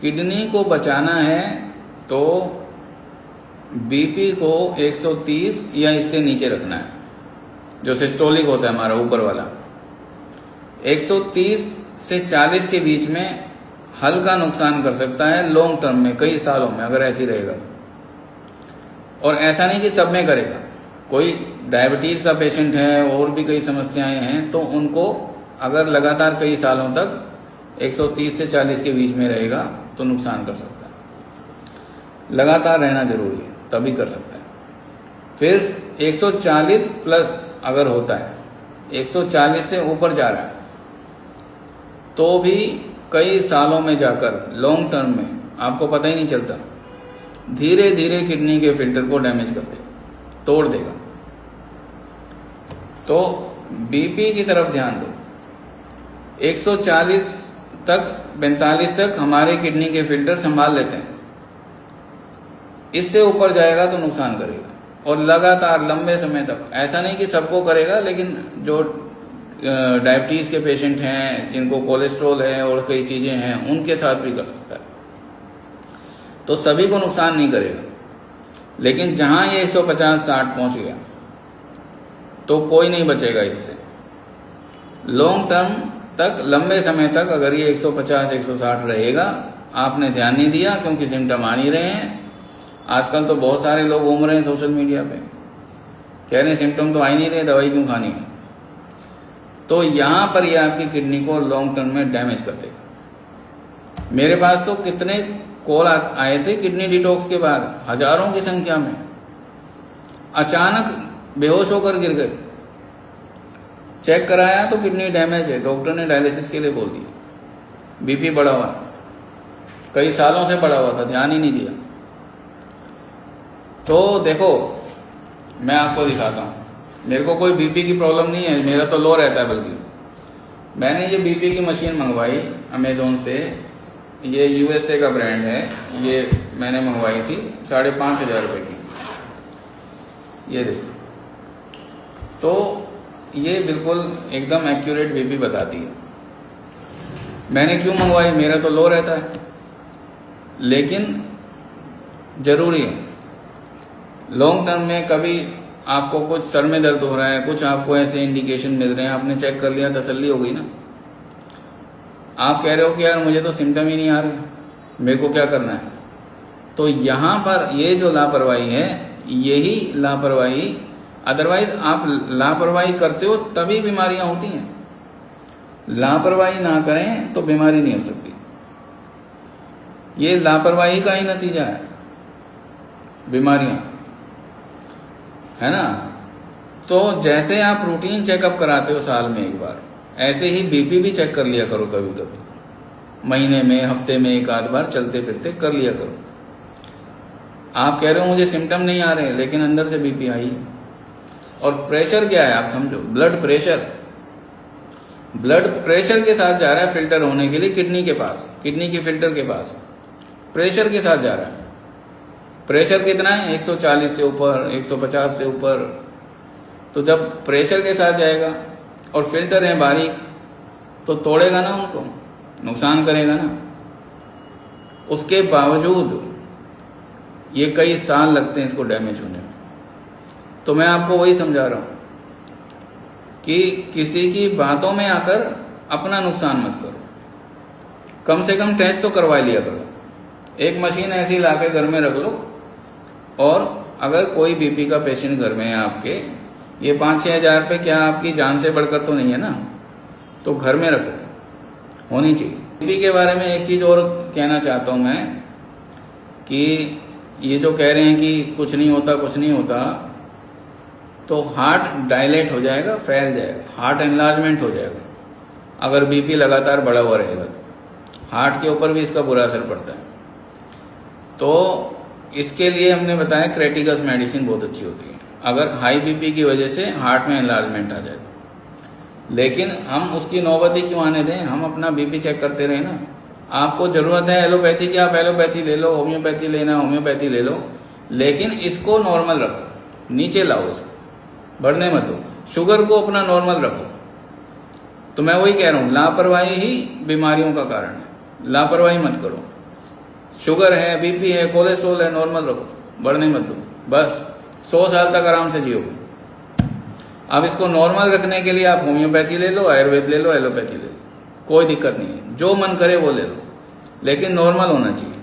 Kidney को बचाना है तो बीपी को 130 या इससे नीचे रखना है, जो सिस्टोलिक होता है हमारा ऊपर वाला। 130 से 40 के बीच में हल्का नुकसान कर सकता है लॉन्ग टर्म में, कई सालों में अगर ऐसी रहेगा। और ऐसा नहीं कि सब में करेगा, कोई डायबिटीज़ का पेशेंट है और भी कई समस्याएं हैं तो उनको अगर लगातार कई सालों तक 130 से 40 के बीच में रहेगा तो नुकसान कर सकता है। लगातार रहना जरूरी है, तभी कर सकता है। फिर 140 प्लस अगर होता है, 140 से ऊपर जा रहा है तो भी कई सालों में जाकर लॉन्ग टर्म में आपको पता ही नहीं चलता, धीरे धीरे किडनी के फिल्टर को डैमेज कर देगा, तोड़ देगा। तो बीपी की तरफ ध्यान दो। 140 तक 45 तक हमारे किडनी के फिल्टर संभाल लेते हैं, इससे ऊपर जाएगा तो नुकसान करेगा। और लगातार लंबे समय तक, ऐसा नहीं कि सबको करेगा, लेकिन जो डायबिटीज़ के पेशेंट हैं, जिनको कोलेस्ट्रॉल है और कई चीज़ें हैं, उनके साथ भी कर सकता है। तो सभी को नुकसान नहीं करेगा, लेकिन जहां ये 150-60 पहुंच गया तो कोई नहीं बचेगा इससे। लॉन्ग टर्म तक, लंबे समय तक अगर ये 150-160 रहेगा, आपने ध्यान नहीं दिया क्योंकि सिम्टम आ नहीं रहे हैं। आजकल तो बहुत सारे लोग घूम रहे हैं सोशल मीडिया पे, कह रहे हैं सिम्टम तो आ ही नहीं रहे, दवाई क्यों खानी है। तो यहां पर ये आपकी किडनी को लॉन्ग टर्म में डैमेज कर देगा। मेरे पास तो कितने कॉल आए थे किडनी डिटॉक्स के बाद, हजारों की संख्या में, अचानक बेहोश होकर गिर गए। चेक कराया तो किडनी डैमेज है, डॉक्टर ने डायलिसिस के लिए बोल दिया। बीपी बढ़ा हुआ, कई सालों से बढ़ा हुआ था, ध्यान ही नहीं दिया। तो देखो, मैं आपको दिखाता हूँ, मेरे को कोई बीपी की प्रॉब्लम नहीं है, मेरा तो लो रहता है। बल्कि मैंने ये बीपी की मशीन मंगवाई अमेजोन से, ये यूएसए का ब्रांड है, ये मैंने मंगवाई थी 5,500 रुपये की। ये देखो, तो ये बिल्कुल एकदम एक्यूरेट बीपी बताती है। मैंने क्यों मंगवाई, मेरा तो लो रहता है, लेकिन जरूरी है लॉन्ग टर्म में। कभी आपको कुछ सर में दर्द हो रहा है, कुछ आपको ऐसे इंडिकेशन मिल रहे हैं, आपने चेक कर लिया, तसल्ली हो गई ना। आप कह रहे हो कि यार मुझे तो सिम्टम ही नहीं आ रहे, मेरे को क्या करना है। तो यहाँ पर ये जो लापरवाही है, यही लापरवाही, अदरवाइज आप लापरवाही करते हो तभी बीमारियां होती हैं। लापरवाही ना करें तो बीमारी नहीं हो सकती। ये लापरवाही का ही नतीजा है बीमारियां, है ना। तो जैसे आप रूटीन चेकअप कराते हो साल में एक बार, ऐसे ही बीपी भी चेक कर लिया करो कभी कभी, महीने में, हफ्ते में एक आध बार चलते फिरते कर लिया करो। आप कह रहे हो मुझे सिम्टम नहीं आ रहे, लेकिन अंदर से बीपी आई है। और प्रेशर क्या है आप समझो, ब्लड प्रेशर। ब्लड प्रेशर के साथ जा रहा है फिल्टर होने के लिए किडनी के पास, किडनी की फिल्टर के पास प्रेशर के साथ जा रहा है। प्रेशर कितना है, 140 से ऊपर, 150 से ऊपर। तो जब प्रेशर के साथ जाएगा और फिल्टर है बारीक, तो तोड़ेगा ना उनको, नुकसान करेगा ना। उसके बावजूद ये कई साल लगते हैं इसको डैमेज होने में। तो मैं आपको वही समझा रहा हूं कि किसी की बातों में आकर अपना नुकसान मत करो। कम से कम टेस्ट तो करवा लिया करो। एक मशीन ऐसी लाके घर में रख लो, और अगर कोई बीपी का पेशेंट घर में है आपके, ये 5-6 हज़ार रुपये क्या आपकी जान से बढ़कर तो नहीं है ना, तो घर में रखो, होनी चाहिए। बीपी के बारे में एक चीज़ और कहना चाहता हूँ मैं, कि ये जो कह रहे हैं कि कुछ नहीं होता, कुछ नहीं होता, तो हार्ट डायलेट हो जाएगा, फैल जाएगा, हार्ट एनलार्जमेंट हो जाएगा। अगर बीपी लगातार बढ़ा हुआ रहेगा तो हार्ट के ऊपर भी इसका बुरा असर पड़ता है। तो इसके लिए हमने बताया क्रेटिकस मेडिसिन बहुत अच्छी होती है, अगर हाई बीपी की वजह से हार्ट में एनलार्जमेंट आ जाए। लेकिन हम उसकी नौबत ही क्यों आने दें, हम अपना बीपी चेक करते रहे ना। आपको जरूरत है एलोपैथी की, आप एलोपैथी ले लो, होम्योपैथी लेना होम्योपैथी ले लो, लेकिन इसको नॉर्मल रखो, नीचे लाओ, इसको बढ़ने मत दो। शुगर को अपना नॉर्मल रखो। तो मैं वही कह रहा हूँ, लापरवाही ही बीमारियों का कारण है। लापरवाही मत करो। शुगर है, बीपी है, कोलेस्ट्रॉल है, नॉर्मल रखो, बढ़ने मत दो, बस 100 साल तक आराम से जियोगे। अब इसको नॉर्मल रखने के लिए आप होम्योपैथी ले लो, आयुर्वेद ले लो, एलोपैथी ले लो, कोई दिक्कत नहीं है, जो मन करे वो ले लो, लेकिन नॉर्मल होना चाहिए।